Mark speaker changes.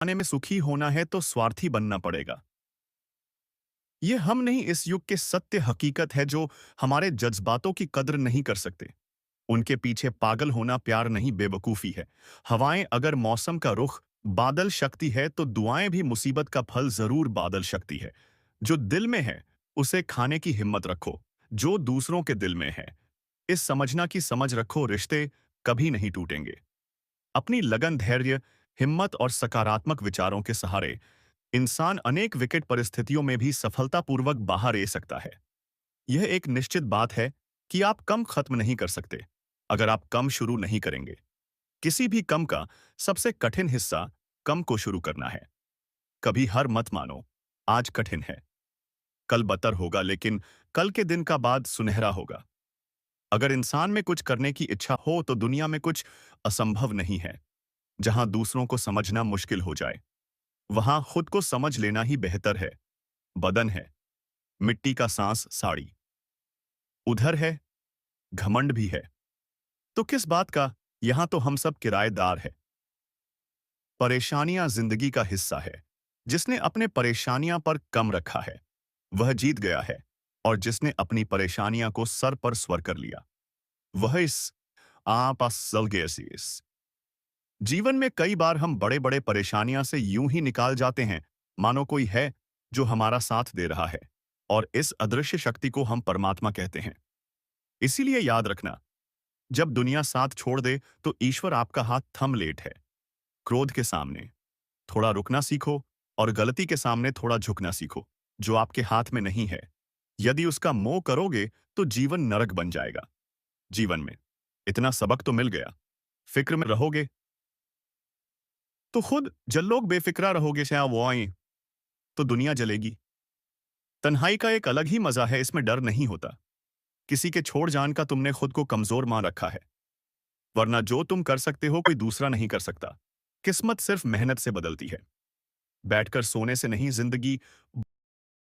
Speaker 1: आने में सुखी होना है तो स्वार्थी बनना पड़ेगा। ये हम नहीं, इस युग के सत्य हकीकत है जो हमारे जज्बातों की कद्र नहीं कर सकते। उनके पीछे पागल होना प्यार नहीं, बेवकूफी है। हवाएं अगर मौसम का रुख बादल शक्ति है तो दुआएं भी मुसीबत का फल जरूर बादल शक्ति है। जो दिल में है उसे खाने की हिम्मत रखो, जो दूसरों के दिल में है इस समझना की समझ रखो, रिश्ते कभी नहीं टूटेंगे। अपनी लगन, धैर्य, हिम्मत और सकारात्मक विचारों के सहारे इंसान अनेक विकट परिस्थितियों में भी सफलतापूर्वक बाहर आ सकता है। यह एक निश्चित बात है कि आप कम खत्म नहीं कर सकते अगर आप कम शुरू नहीं करेंगे। किसी भी कम का सबसे कठिन हिस्सा कम को शुरू करना है। कभी हार मत मानो। आज कठिन है, कल बदतर होगा, लेकिन कल के दिन का बाद सुनहरा होगा। अगर इंसान में कुछ करने की इच्छा हो तो दुनिया में कुछ असंभव नहीं है। जहां दूसरों को समझना मुश्किल हो जाए वहां खुद को समझ लेना ही बेहतर है। बदन है मिट्टी का सांस साड़ी, उधर है घमंड भी है, तो किस बात का? यहां तो हम सब किराएदार है। परेशानियां जिंदगी का हिस्सा है। जिसने अपने परेशानियां पर कम रखा है वह जीत गया है, और जिसने अपनी परेशानियां को सर पर स्वर कर लिया वह इस असल गया। जीवन में कई बार हम बड़े बड़े परेशानियां से यूं ही निकाल जाते हैं मानो कोई है जो हमारा साथ दे रहा है, और इस अदृश्य शक्ति को हम परमात्मा कहते हैं। इसीलिए याद रखना, जब दुनिया साथ छोड़ दे तो ईश्वर आपका हाथ थम लेट है। क्रोध के सामने थोड़ा रुकना सीखो, और गलती के सामने थोड़ा झुकना सीखो। जो आपके हाथ में नहीं है यदि उसका मोह करोगे तो जीवन नरक बन जाएगा। जीवन में इतना सबक तो मिल गया, फिक्र में रहोगे तो खुद जल लोग, बेफिक्रा रहोगे शायद वो आई तो दुनिया जलेगी। तन्हाई का एक अलग ही मजा है, इसमें डर नहीं होता किसी के छोड़ जान का। तुमने खुद को कमजोर मान रखा है, वरना जो तुम कर सकते हो कोई दूसरा नहीं कर सकता। किस्मत सिर्फ मेहनत से बदलती है, बैठकर सोने से नहीं। जिंदगी